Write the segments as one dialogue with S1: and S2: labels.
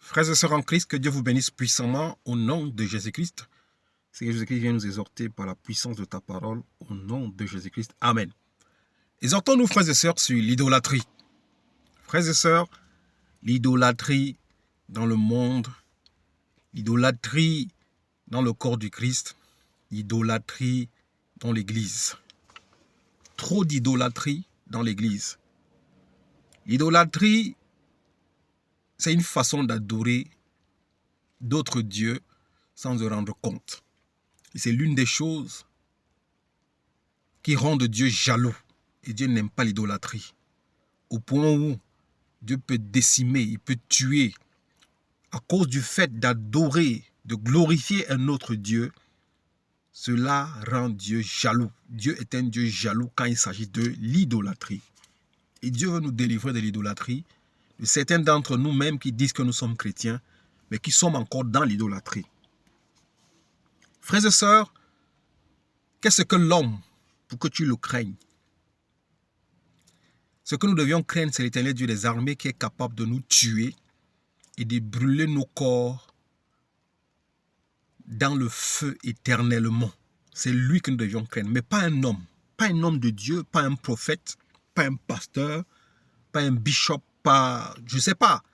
S1: Frères et sœurs en Christ, que Dieu vous bénisse puissamment au nom de Jésus-Christ. C'est que Jésus-Christ vient nous exhorter par la puissance de ta parole au nom de Jésus-Christ. Amen. Exhortons-nous, frères et sœurs, sur l'idolâtrie. Frères et sœurs, l'idolâtrie dans le monde, l'idolâtrie dans le corps du Christ, l'idolâtrie dans l'Église. Trop d'idolâtrie dans l'Église. L'idolâtrie, c'est une façon d'adorer d'autres dieux sans se rendre compte. Et c'est l'une des choses qui rendent Dieu jaloux. Et Dieu n'aime pas l'idolâtrie. Au point où Dieu peut décimer, il peut tuer à cause du fait d'adorer, de glorifier un autre Dieu. Cela rend Dieu jaloux. Dieu est un Dieu jaloux quand il s'agit de l'idolâtrie. Et Dieu veut nous délivrer de l'idolâtrie, de certains d'entre nous même qui disent que nous sommes chrétiens, mais qui sommes encore dans l'idolâtrie. Frères et sœurs, qu'est-ce que l'homme pour que tu le craignes? Ce que nous devions craindre, c'est l'Éternel Dieu des armées qui est capable de nous tuer et de brûler nos corps dans le feu éternellement. C'est lui que nous devions craindre, mais pas un homme. Pas un homme de Dieu, pas un prophète, pas un pasteur, pas un bishop, pas... Je ne sais pas.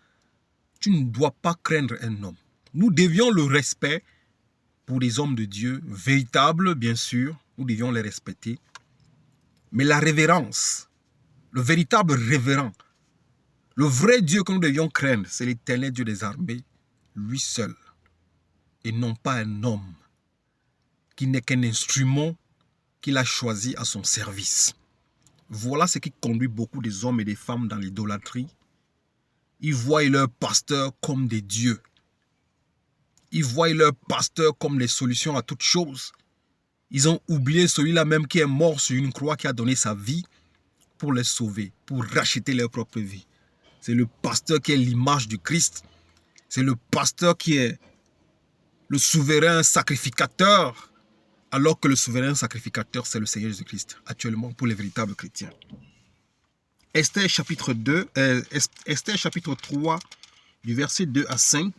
S1: Tu ne dois pas craindre un homme. Nous devions le respect pour les hommes de Dieu, véritables, bien sûr. Nous devions les respecter. Mais la révérence, le véritable révérend, le vrai Dieu que nous devions craindre, c'est l'Éternel Dieu des armées, lui seul. Et non pas un homme qui n'est qu'un instrument qu'il a choisi à son service. Voilà ce qui conduit beaucoup des hommes et des femmes dans l'idolâtrie. Ils voient leurs pasteurs comme des dieux. Ils voient leurs pasteurs comme les solutions à toutes choses. Ils ont oublié celui-là même qui est mort sur une croix, qui a donné sa vie pour les sauver, pour racheter leur propre vie. C'est le pasteur qui est l'image du Christ. C'est le pasteur qui est le souverain sacrificateur, alors que le souverain sacrificateur, c'est le Seigneur Jésus-Christ, actuellement, pour les véritables chrétiens. Esther chapitre 3, du verset 2 à 5,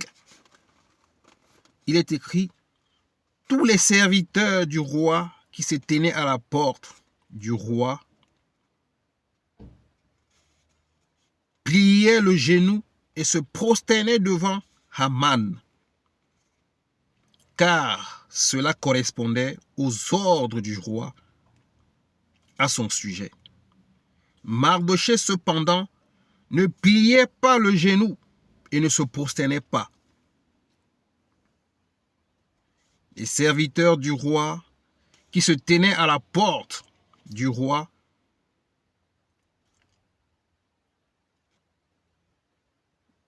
S1: il est écrit: tous les serviteurs du roi qui se tenaient à la porte du roi pliaient le genou et se prosternaient devant Haman, car cela correspondait aux ordres du roi à son sujet. Mardochée, cependant, ne pliait pas le genou et ne se prosternait pas. Les serviteurs du roi qui se tenaient à la porte du roi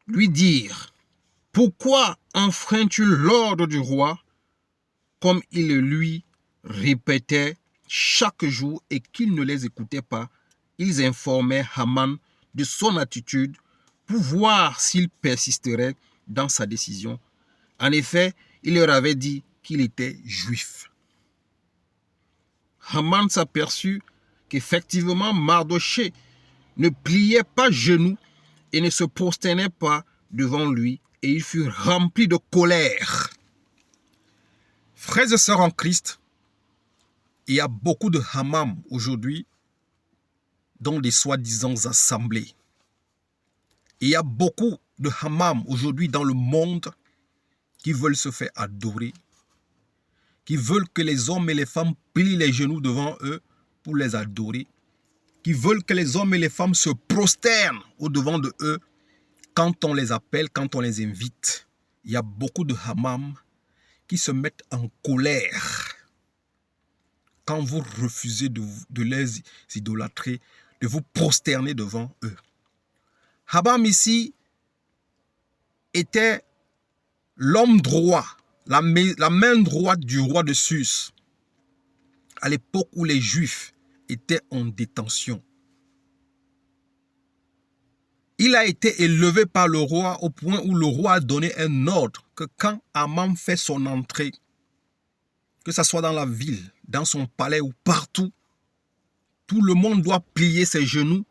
S1: lui dirent: pourquoi enfreins-tu l'ordre du roi? Comme il le lui répétait chaque jour et qu'il ne les écoutait pas, ils informaient Haman de son attitude pour voir s'il persisterait dans sa décision. En effet, il leur avait dit qu'il était juif. Haman s'aperçut qu'effectivement Mardochée ne pliait pas genou et ne se prosternait pas devant lui, et il fut rempli de colère. Frères et sœurs en Christ, il y a beaucoup de Haman aujourd'hui dans des soi-disant assemblées. Il y a beaucoup de Haman aujourd'hui dans le monde qui veulent se faire adorer, qui veulent que les hommes et les femmes plient les genoux devant eux pour les adorer, qui veulent que les hommes et les femmes se prosternent au-devant de eux quand on les appelle, quand on les invite. Il y a beaucoup de Haman qui se mettent en colère quand vous refusez de les idolâtrer, de vous prosterner devant eux. Haman ici était l'homme droit, la main droite du roi de Sus, à l'époque où les Juifs étaient en détention. Il a été élevé par le roi au point où le roi a donné un ordre que quand Haman fait son entrée, que ce soit dans la ville, dans son palais ou partout, tout le monde doit plier ses genoux,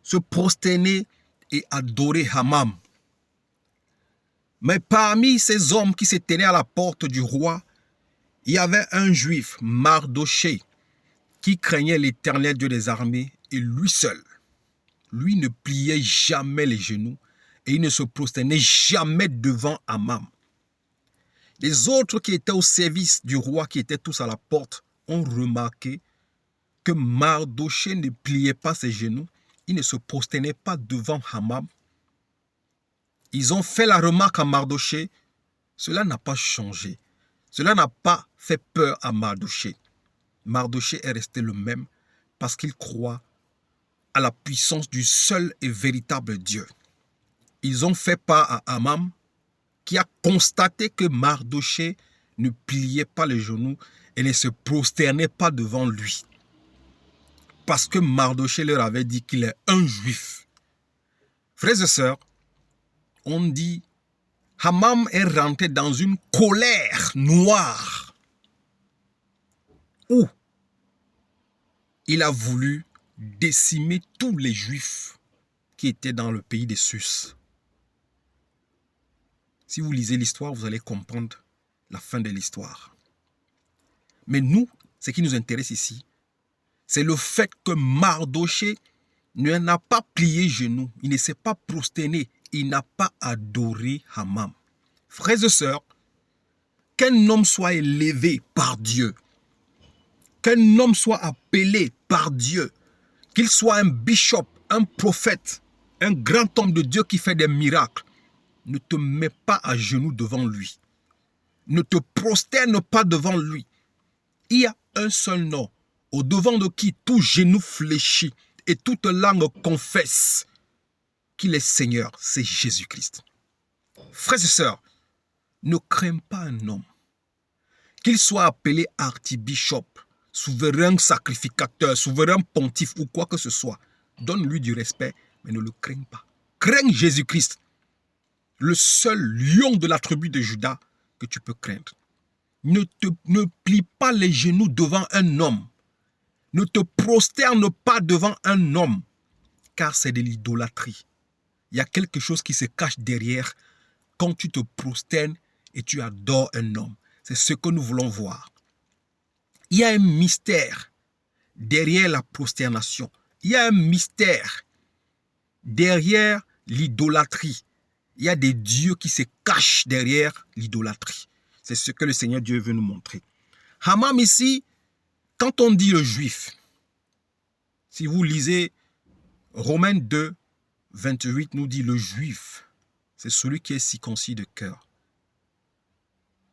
S1: se prosterner et adorer Haman. Mais parmi ces hommes qui se tenaient à la porte du roi, il y avait un juif, Mardochée, qui craignait l'Éternel Dieu des armées, et lui seul. Lui ne pliait jamais les genoux et il ne se prosternait jamais devant Haman. Les autres qui étaient au service du roi, qui étaient tous à la porte, ont remarqué que Mardochée ne pliait pas ses genoux, il ne se prosternait pas devant Haman. Ils ont fait la remarque à Mardochée. Cela n'a pas changé. Cela n'a pas fait peur à Mardochée. Mardochée est resté le même parce qu'il croit à la puissance du seul et véritable Dieu. Ils ont fait part à Haman, qui a constaté que Mardochée ne pliait pas les genoux et ne se prosternait pas devant lui. Parce que Mardochée leur avait dit qu'il est un juif. Frères et sœurs, on dit, Haman est rentré dans une colère noire où il a voulu décimer tous les juifs qui étaient dans le pays des Sus. Si vous lisez l'histoire, vous allez comprendre la fin de l'histoire. Mais nous, ce qui nous intéresse ici, c'est le fait que Mardochée n'a pas plié genoux, il ne s'est pas prosterné, il n'a pas adoré Haman. Frères et sœurs, qu'un homme soit élevé par Dieu, qu'un homme soit appelé par Dieu, qu'il soit un bishop, un prophète, un grand homme de Dieu qui fait des miracles, ne te mets pas à genoux devant lui. Ne te prosterne pas devant lui. Il y a un seul nom, au devant de qui tout genou fléchit et toute langue confesse qu'il est Seigneur, c'est Jésus-Christ. Frères et sœurs, ne crains pas un homme, qu'il soit appelé archibishop, souverain sacrificateur, souverain pontife ou quoi que ce soit. Donne-lui du respect, mais ne le crains pas. Crains Jésus-Christ, le seul lion de la tribu de Juda que tu peux craindre. Ne plie pas les genoux devant un homme. Ne te prosterne pas devant un homme, car c'est de l'idolâtrie. Il y a quelque chose qui se cache derrière quand tu te prosternes et tu adores un homme. C'est ce que nous voulons voir. Il y a un mystère derrière la prosternation. Il y a un mystère derrière l'idolâtrie. Il y a des dieux qui se cachent derrière l'idolâtrie. C'est ce que le Seigneur Dieu veut nous montrer. Haman ici, quand on dit le juif, si vous lisez Romains 2, 28 nous dit le juif, c'est celui qui est circoncis de cœur,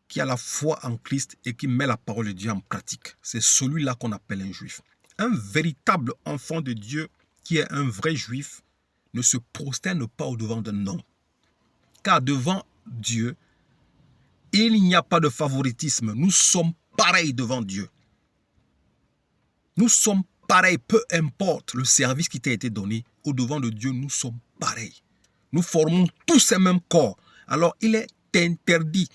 S1: qui a la foi en Christ et qui met la parole de Dieu en pratique. C'est celui-là qu'on appelle un juif. Un véritable enfant de Dieu qui est un vrai juif ne se prosterne pas au-devant d'un homme. Car devant Dieu, il n'y a pas de favoritisme. Nous sommes pareils devant Dieu. Nous sommes pareils, peu importe le service qui t'a été donné. Au-devant de Dieu, nous sommes pareils. Nous formons tous un même corps. Alors, il est interdit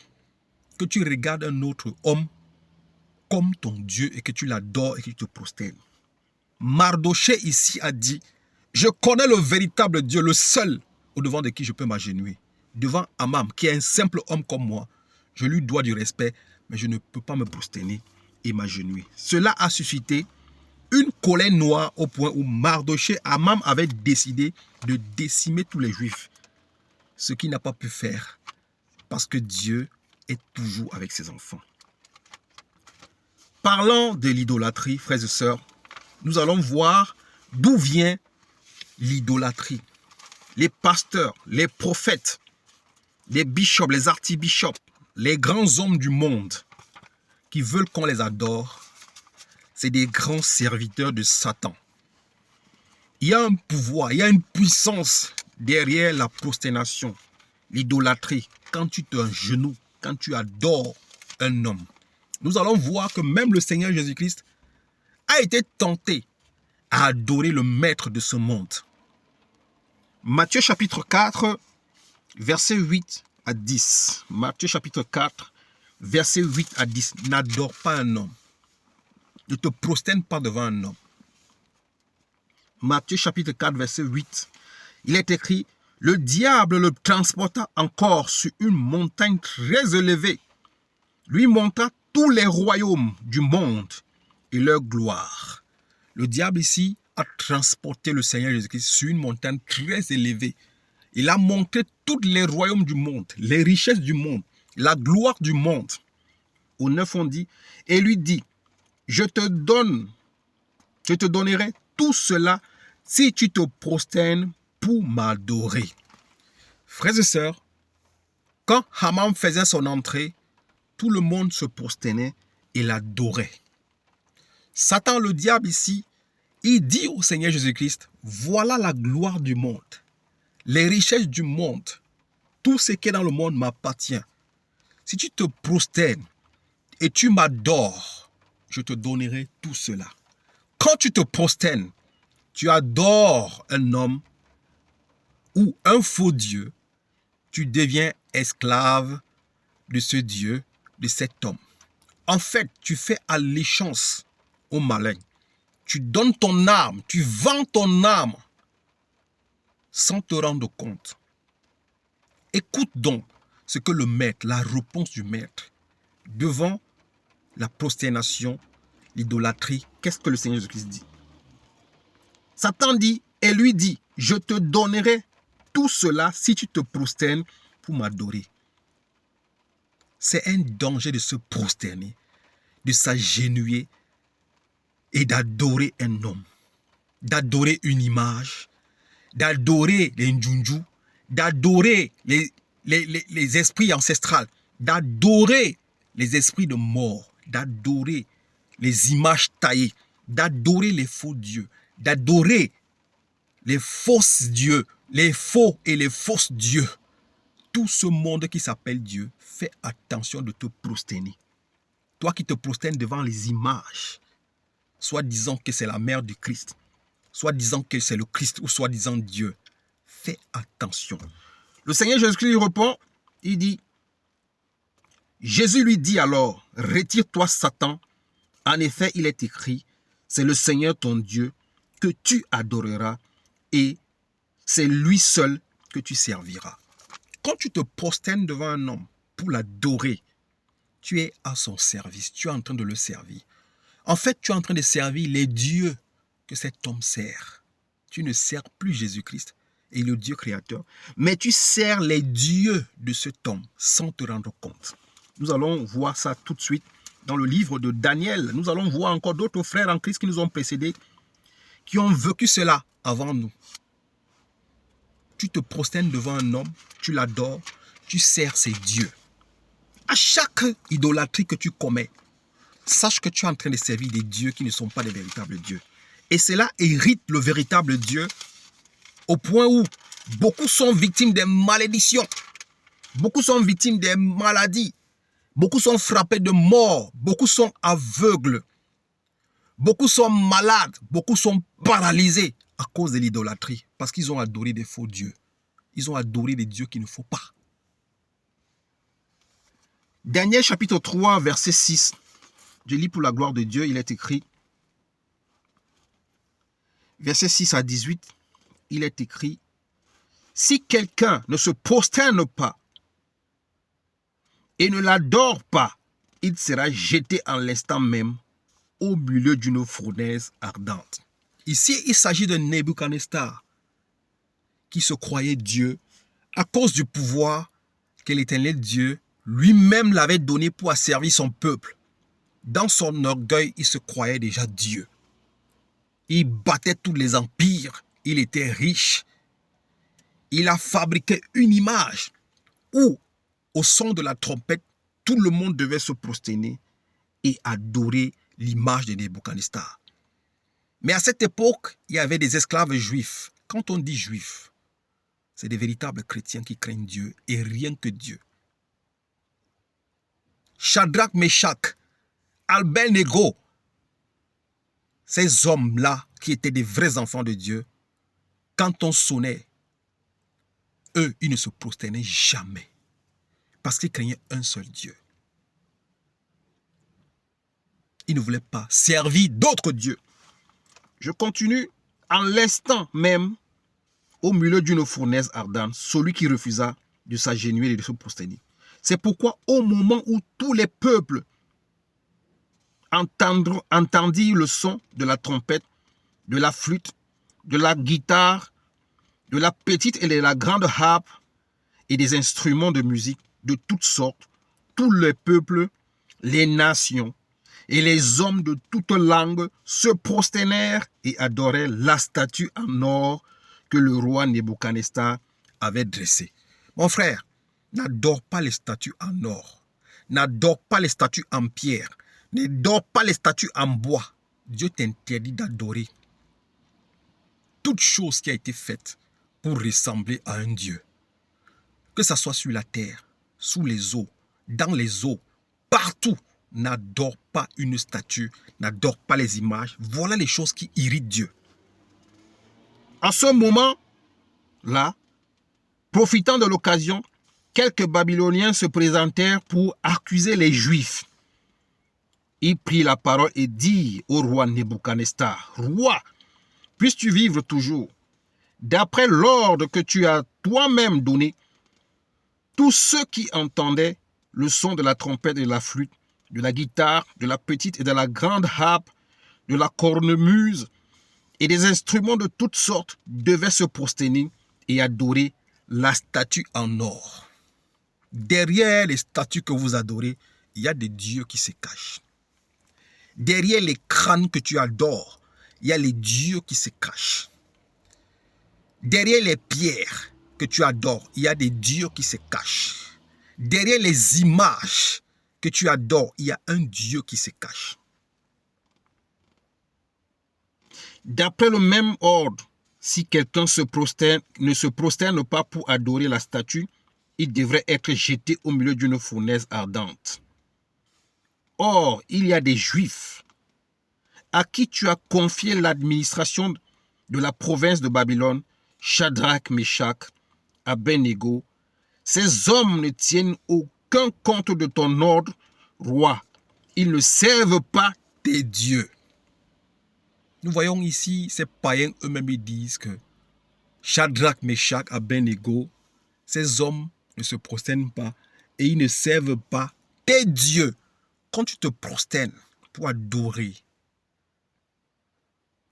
S1: que tu regardes un autre homme comme ton Dieu et que tu l'adores et que tu te prosternes. Mardochée ici a dit, je connais le véritable Dieu, le seul au-devant de qui je peux m'agenouiller. Devant Haman, qui est un simple homme comme moi, je lui dois du respect, mais je ne peux pas me prosterner et m'agenouiller. Cela a suscité une colère noire au point où Mardochée, Haman avait décidé de décimer tous les Juifs. Ce qu'il n'a pas pu faire, parce que Dieu est toujours avec ses enfants. Parlant de l'idolâtrie, frères et sœurs, nous allons voir d'où vient l'idolâtrie. Les pasteurs, les prophètes, les bishops, les archibishops, les grands hommes du monde qui veulent qu'on les adore, c'est des grands serviteurs de Satan. Il y a un pouvoir, il y a une puissance derrière la prosternation, l'idolâtrie, quand tu te agenouilles, quand tu adores un homme. Nous allons voir que même le Seigneur Jésus-Christ a été tenté à adorer le maître de ce monde. Matthieu chapitre 4, verset 8 à 10. Matthieu chapitre 4, verset 8 à 10. N'adore pas un homme. Ne te prosterne pas devant un homme. Matthieu chapitre 4, verset 8. Il est écrit, Le diable le transporta encore sur une montagne très élevée, lui montra tous les royaumes du monde et leur gloire. Le diable ici a transporté le Seigneur Jésus-Christ sur une montagne très élevée. Il a montré tous les royaumes du monde, les richesses du monde, la gloire du monde. Au 9, on dit, et lui dit, je te donnerai tout cela si tu te prosternes pour m'adorer. Frères et sœurs, quand Haman faisait son entrée, tout le monde se prosternait et l'adorait. Satan, le diable ici, il dit au Seigneur Jésus-Christ, voilà la gloire du monde, les richesses du monde, tout ce qui est dans le monde m'appartient. Si tu te prosternes et tu m'adores, je te donnerai tout cela. Quand tu te prosternes, tu adores un homme ou un faux Dieu, tu deviens esclave de ce Dieu, de cet homme. En fait, tu fais allégeance au malin. Tu donnes ton âme, tu vends ton âme sans te rendre compte. Écoute donc ce que le maître, la réponse du maître, devant la prosternation, l'idolâtrie, qu'est-ce que le Seigneur Jésus-Christ dit? Satan dit et lui dit, je te donnerai tout cela si tu te prosternes pour m'adorer. C'est un danger de se prosterner, de s'agenouiller et d'adorer un homme, d'adorer une image, d'adorer les njunju, d'adorer les esprits ancestrales, d'adorer les esprits de mort, d'adorer les images taillées, d'adorer les faux dieux, d'adorer les fausses dieux, les faux et les fausses dieux. Tout ce monde qui s'appelle Dieu, fais attention de te prosterner. Toi qui te prosternes devant les images, soit disant que c'est la mère du Christ, soit disant que c'est le Christ ou soit disant Dieu, fais attention. Le Seigneur Jésus-Christ répond, il dit, Jésus lui dit alors, retire-toi Satan, en effet il est écrit, c'est le Seigneur ton Dieu que tu adoreras et c'est lui seul que tu serviras. Quand tu te prosternes devant un homme pour l'adorer, tu es à son service, tu es en train de le servir. En fait, tu es en train de servir les dieux que cet homme sert. Tu ne sers plus Jésus-Christ et le Dieu créateur, mais tu sers les dieux de cet homme sans te rendre compte. Nous allons voir ça tout de suite dans le livre de Daniel. Nous allons voir encore d'autres frères en Christ qui nous ont précédés, qui ont vécu cela avant nous. Tu te prosternes devant un homme, tu l'adores, tu sers ses dieux. À chaque idolâtrie que tu commets, sache que tu es en train de servir des dieux qui ne sont pas des véritables dieux. Et cela hérite le véritable Dieu au point où beaucoup sont victimes des malédictions, beaucoup sont victimes des maladies, beaucoup sont frappés de mort, beaucoup sont aveugles, beaucoup sont malades, beaucoup sont paralysés à cause de l'idolâtrie parce qu'ils ont adoré des faux dieux. Ils ont adoré des dieux qu'il ne faut pas. Daniel chapitre 3, verset 6. Je lis pour la gloire de Dieu, il est écrit, verset 6 à 18, il est écrit, si quelqu'un ne se prosterne pas et ne l'adore pas, il sera jeté en l'instant même au milieu d'une fournaise ardente. Ici, il s'agit de Nebuchadnezzar qui se croyait Dieu à cause du pouvoir que l'Éternel Dieu lui-même l'avait donné pour asservir son peuple. Dans son orgueil, il se croyait déjà Dieu. Il battait tous les empires, il était riche. Il a fabriqué une image où, au son de la trompette, tout le monde devait se prosterner et adorer l'image de Nebuchadnezzar. Mais à cette époque, il y avait des esclaves juifs. Quand on dit juifs, c'est des véritables chrétiens qui craignent Dieu et rien que Dieu. Shadrach, Meshach, Abednego, ces hommes-là qui étaient des vrais enfants de Dieu, quand on sonnait, eux, ils ne se prosternaient jamais parce qu'ils craignaient un seul Dieu. Ils ne voulaient pas servir d'autres dieux. Je continue. En l'instant même, au milieu d'une fournaise ardente celui qui refusa de s'agenouiller et de se prosterner. C'est pourquoi au moment où tous les peuples entendirent le son de la trompette, de la flûte, de la guitare, de la petite et de la grande harpe et des instruments de musique de toutes sortes, tous les peuples, les nations et les hommes de toutes langues se prosternèrent et adorèrent la statue en or que le roi Nebuchadnezzar avait dressée. Mon frère, n'adore pas les statues en or, n'adore pas les statues en pierre, n'adore pas les statues en bois. Dieu t'interdit d'adorer toute chose qui a été faite pour ressembler à un Dieu. Que ce soit sur la terre, sous les eaux, dans les eaux, partout, n'adore pas une statue, n'adore pas les images. Voilà les choses qui irritent Dieu. En ce moment-là, profitant de l'occasion, quelques Babyloniens se présentèrent pour accuser les Juifs. Ils prirent la parole et dirent au roi Nebuchadnezzar, « Roi, puisses-tu vivre toujours? D'après l'ordre que tu as toi-même donné, tous ceux qui entendaient le son de la trompette et de la flûte, de la guitare, de la petite et de la grande harpe, de la cornemuse et des instruments de toutes sortes devaient se prosterner et adorer la statue en or. » Derrière les statues que vous adorez, il y a des dieux qui se cachent. Derrière les crânes que tu adores, il y a les dieux qui se cachent. Derrière les pierres que tu adores, il y a des dieux qui se cachent. Derrière les images que tu adores, il y a un Dieu qui se cache. D'après le même ordre, si quelqu'un ne se prosterne pas pour adorer la statue, il devrait être jeté au milieu d'une fournaise ardente. Or, il y a des Juifs à qui tu as confié l'administration de la province de Babylone, Shadrach, Meshach, Abednego. Ces hommes ne tiennent aucun compte de ton ordre, roi. Ils ne servent pas tes dieux. Nous voyons ici, ces païens eux-mêmes disent que Shadrach, Meshach, Abednego, ces hommes ne se prosternent pas et ils ne servent pas tes dieux. Quand tu te prosternes pour adorer,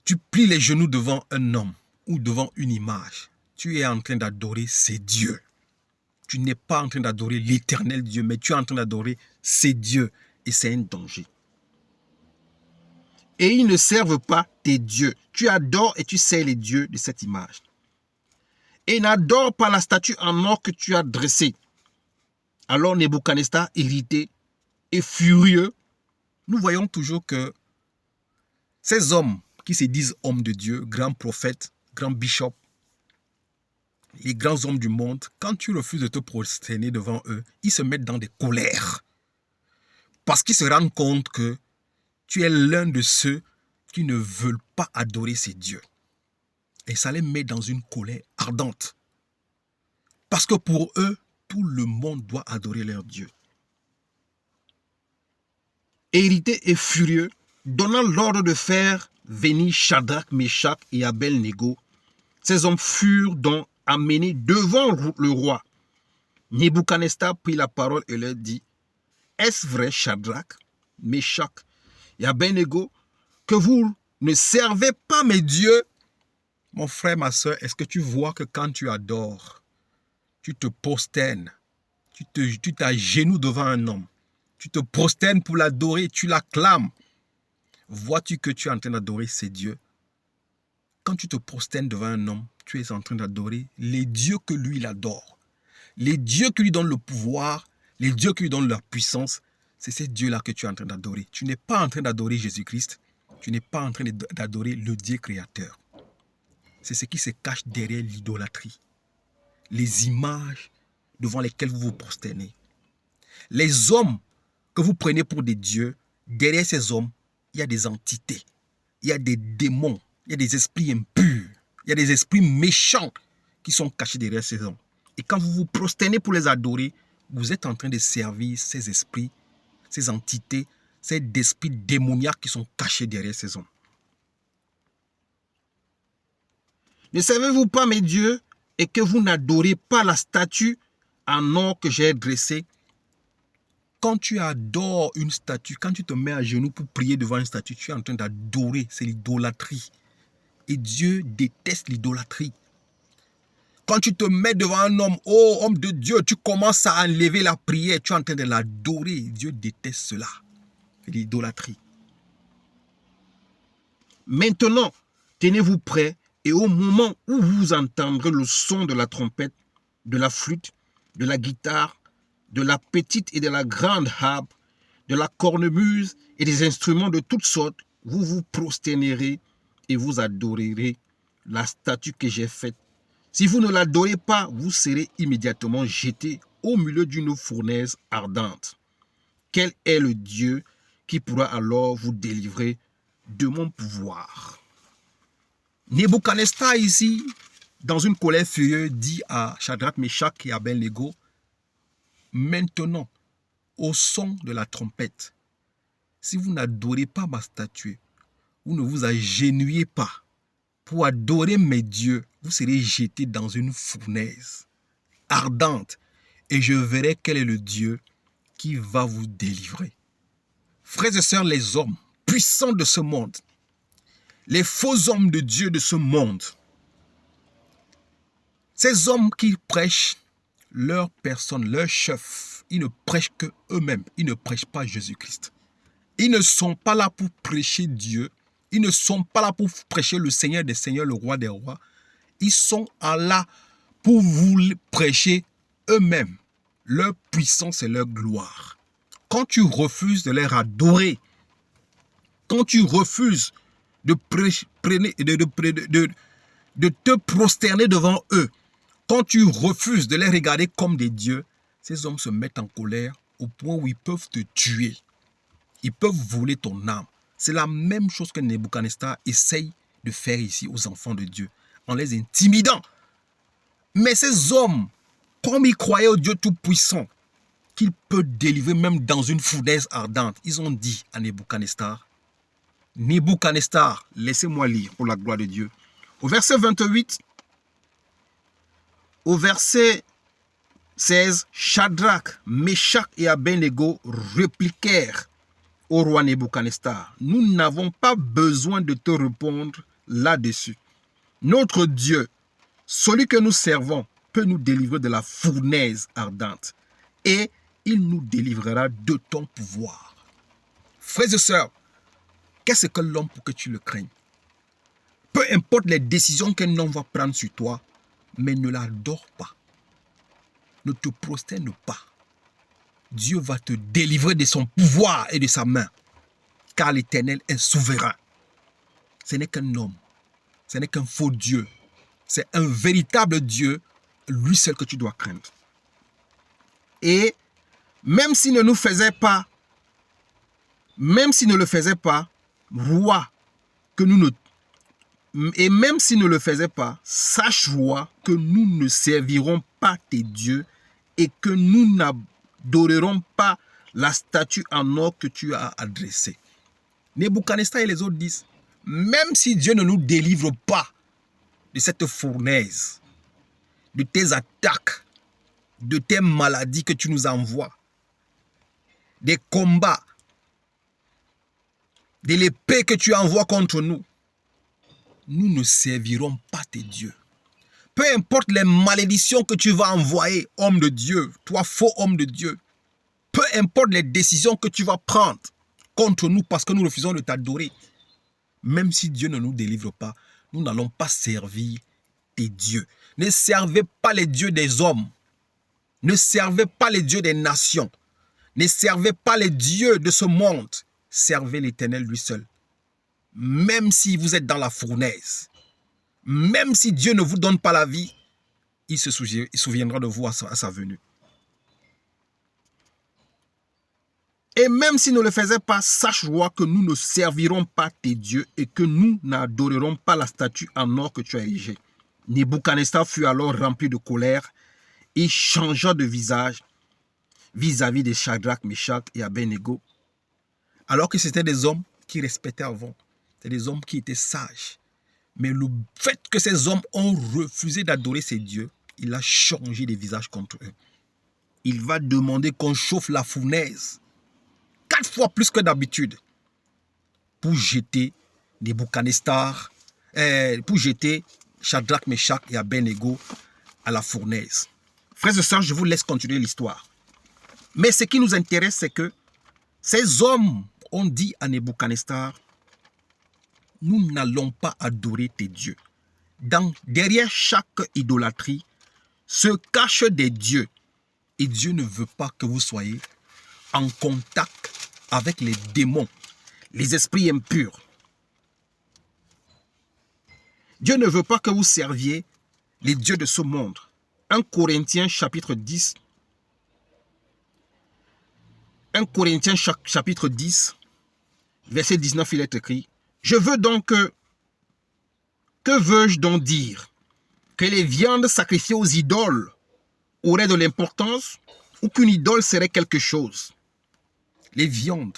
S1: tu plies les genoux devant un homme ou devant une image, tu es en train d'adorer ces dieux. Tu n'es pas en train d'adorer l'éternel Dieu, mais tu es en train d'adorer ces dieux et c'est un danger. Et ils ne servent pas tes dieux. Tu adores et tu sers les dieux de cette image. Et n'adore pas la statue en or que tu as dressée. Alors Nebuchadnezzar, irrité et furieux, nous voyons toujours que ces hommes qui se disent hommes de Dieu, grands prophètes, grands bishops, les grands hommes du monde, quand tu refuses de te prosterner devant eux, ils se mettent dans des colères. Parce qu'ils se rendent compte que tu es l'un de ceux qui ne veulent pas adorer ces dieux. Et ça les met dans une colère ardente. Parce que pour eux, tout le monde doit adorer leur Dieu. Irrité et furieux, donnant l'ordre de faire venir Shadrach, Meshach et Abednego, ces hommes furent donc amenés devant le roi. Nebuchadnezzar prit la parole et leur dit, « Est-ce vrai, Shadrach, Meshach et Abednego, que vous ne servez pas mes dieux? » Mon frère, ma soeur, est-ce que tu vois que quand tu adores, tu te prosternes, tu t'agenouilles devant un homme, tu te prosternes pour l'adorer, tu l'acclames. Vois-tu que tu es en train d'adorer ces dieux? Quand tu te prosternes devant un homme, tu es en train d'adorer les dieux que lui, il adore. Les dieux qui lui donnent le pouvoir, les dieux qui lui donnent la puissance, c'est ces dieux-là que tu es en train d'adorer. Tu n'es pas en train d'adorer Jésus-Christ, tu n'es pas en train d'adorer le Dieu créateur. C'est ce qui se cache derrière l'idolâtrie. Les images devant lesquelles vous vous prosternez. Les hommes que vous prenez pour des dieux, derrière ces hommes, il y a des entités, il y a des démons, il y a des esprits impurs, il y a des esprits méchants qui sont cachés derrière ces hommes. Et quand vous vous prosternez pour les adorer, vous êtes en train de servir ces esprits, ces entités, ces esprits démoniaques qui sont cachés derrière ces hommes. Ne savez-vous pas mes dieux et que vous n'adorez pas la statue en or que j'ai dressée? Quand tu adores une statue, quand tu te mets à genoux pour prier devant une statue, tu es en train d'adorer, c'est l'idolâtrie. Et Dieu déteste l'idolâtrie. Quand tu te mets devant un homme, oh homme de Dieu, tu commences à enlever la prière, tu es en train de l'adorer. Dieu déteste cela. C'est l'idolâtrie. Maintenant, tenez-vous prêts et au moment où vous entendrez le son de la trompette, de la flûte, de la guitare, de la petite et de la grande harpe, de la cornemuse et des instruments de toutes sortes, vous vous prosternerez et vous adorerez la statue que j'ai faite. Si vous ne l'adorez pas, vous serez immédiatement jeté au milieu d'une fournaise ardente. Quel est le Dieu qui pourra alors vous délivrer de mon pouvoir? Nebuchadnezzar ici, dans une colère furieuse, dit à Shadrach, Meshach et Abednego, maintenant, au son de la trompette, si vous n'adorez pas ma statue, vous ne vous agenouillez pas pour adorer mes dieux, vous serez jetés dans une fournaise ardente et je verrai quel est le Dieu qui va vous délivrer. Frères et sœurs, les hommes puissants de ce monde, les faux hommes de Dieu de ce monde, ces hommes qui prêchent leur personne, leur chef, ils ne prêchent que eux-mêmes, ils ne prêchent pas Jésus-Christ. Ils ne sont pas là pour prêcher Dieu, ils ne sont pas là pour prêcher le Seigneur des Seigneurs, le Roi des Rois. Ils sont là pour vous prêcher eux-mêmes, leur puissance et leur gloire. Quand tu refuses de les adorer, quand tu refuses de te prosterner devant eux, quand tu refuses de les regarder comme des dieux, ces hommes se mettent en colère au point où ils peuvent te tuer. Ils peuvent voler ton âme. C'est la même chose que Nebuchadnezzar essaye de faire ici aux enfants de Dieu, en les intimidant. Mais ces hommes, comme ils croyaient au Dieu Tout-Puissant, qu'il peut délivrer même dans une fournaise ardente, ils ont dit à Nebuchadnezzar, Nebuchadnezzar, laissez-moi lire pour la gloire de Dieu. Au verset 28, au verset 16, Shadrach, Meshach et Abednego répliquèrent au roi Nebuchadnezzar, nous n'avons pas besoin de te répondre là-dessus. Notre Dieu, celui que nous servons, peut nous délivrer de la fournaise ardente et il nous délivrera de ton pouvoir. Frères et sœurs, qu'est-ce que l'homme pour que tu le craignes? Peu importe les décisions qu'un homme va prendre sur toi, mais ne l'adore pas. Ne te prosterne pas. Dieu va te délivrer de son pouvoir et de sa main, car l'Éternel est souverain. Ce n'est qu'un homme, ce n'est qu'un faux Dieu, c'est un véritable Dieu, lui seul que tu dois craindre. Et même s'il ne nous faisait pas, roi, que nous ne, et même s'il ne le faisait pas, sache, roi, que nous ne servirons pas tes dieux et que nous n'adorerons pas la statue en or que tu as adressée. Nebuchadnezzar et les autres disent, même si Dieu ne nous délivre pas de cette fournaise, de tes attaques, de tes maladies que tu nous envoies, des combats, de l'épée que tu envoies contre nous, nous ne servirons pas tes dieux. Peu importe les malédictions que tu vas envoyer, homme de Dieu, toi faux homme de Dieu, peu importe les décisions que tu vas prendre contre nous parce que nous refusons de t'adorer, même si Dieu ne nous délivre pas, nous n'allons pas servir tes dieux. Ne servez pas les dieux des hommes. Ne servez pas les dieux des nations. Ne servez pas les dieux de ce monde. Servez l'Éternel lui seul. Même si vous êtes dans la fournaise, même si Dieu ne vous donne pas la vie, il se souviendra de vous à sa venue. Et même s'il ne le faisait pas, sache, roi, que nous ne servirons pas tes dieux et que nous n'adorerons pas la statue en or que tu as érigée. Nebuchadnezzar fut alors rempli de colère et changea de visage vis-à-vis de Shadrach, Meshach et Abednego, alors que c'était des hommes qui respectaient avant. C'était des hommes qui étaient sages. Mais le fait que ces hommes ont refusé d'adorer ces dieux, il a changé les visages contre eux. Il va demander qu'on chauffe la fournaise 4 fois plus que d'habitude pour jeter Nebuchadnezzar, pour jeter Shadrach, Meshach et Abednego à la fournaise. Frères et sœurs, je vous laisse continuer l'histoire. Mais ce qui nous intéresse, c'est que ces hommes ont dit à Nebuchadnezzar, nous n'allons pas adorer tes dieux. Derrière chaque idolâtrie se cachent des dieux. Et Dieu ne veut pas que vous soyez en contact avec les démons, les esprits impurs. Dieu ne veut pas que vous serviez les dieux de ce monde. 1 Corinthiens chapitre 10. 1 Corinthiens chapitre 10, verset 19, il est écrit, « Je veux donc que veux-je donc dire? Que les viandes sacrifiées aux idoles auraient de l'importance ou qu'une idole serait quelque chose? » Les viandes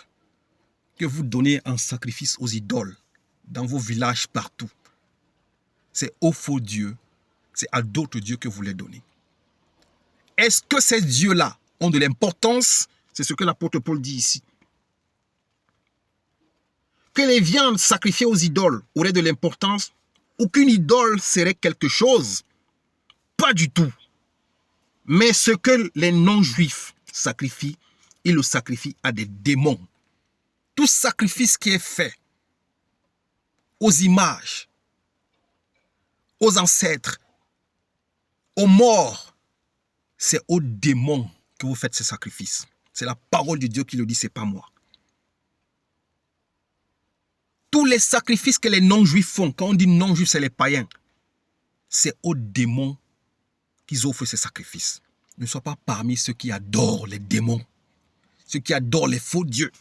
S1: que vous donnez en sacrifice aux idoles dans vos villages partout, c'est aux faux dieux, c'est à d'autres dieux que vous les donnez. Est-ce que ces dieux-là ont de l'importance? C'est ce que l'apôtre Paul dit ici. Que les viandes sacrifiées aux idoles auraient de l'importance ou qu'une idole serait quelque chose? Pas du tout. Mais ce que les non-juifs sacrifient, ils le sacrifient à des démons. Tout sacrifice qui est fait aux images, aux ancêtres, aux morts, c'est aux démons que vous faites ces sacrifices. C'est la parole de Dieu qui le dit, ce n'est pas moi. Tous les sacrifices que les non-juifs font, quand on dit non-juifs, c'est les païens, c'est aux démons qu'ils offrent ces sacrifices. Ne sois pas parmi ceux qui adorent les démons, ceux qui adorent les faux dieux.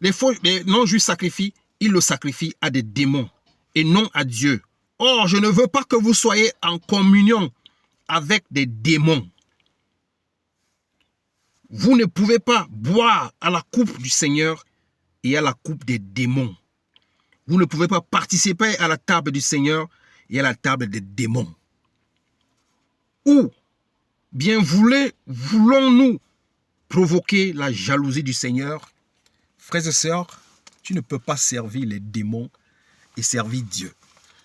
S1: Les non-juifs sacrifient, ils le sacrifient à des démons et non à Dieu. Or, je ne veux pas que vous soyez en communion avec des démons. Vous ne pouvez pas boire à la coupe du Seigneur et à la coupe des démons. Vous ne pouvez pas participer à la table du Seigneur et à la table des démons. Ou bien voulons-nous provoquer la jalousie du Seigneur? Frères et sœurs, tu ne peux pas servir les démons et servir Dieu.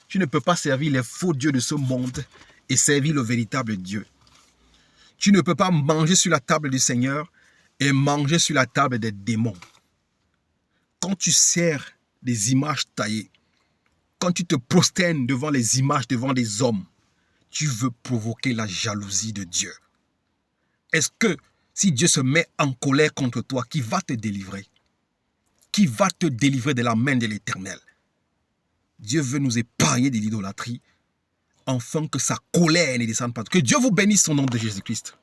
S1: Tu ne peux pas servir les faux dieux de ce monde et servir le véritable Dieu. Tu ne peux pas manger sur la table du Seigneur et manger sur la table des démons. Quand tu sers des images taillées, quand tu te prosternes devant les images, devant les hommes, tu veux provoquer la jalousie de Dieu. Est-ce que si Dieu se met en colère contre toi, qui va te délivrer? Qui va te délivrer de la main de l'Éternel? Dieu veut nous épargner de l'idolâtrie, afin que sa colère ne descende pas. Que Dieu vous bénisse au nom de Jésus-Christ.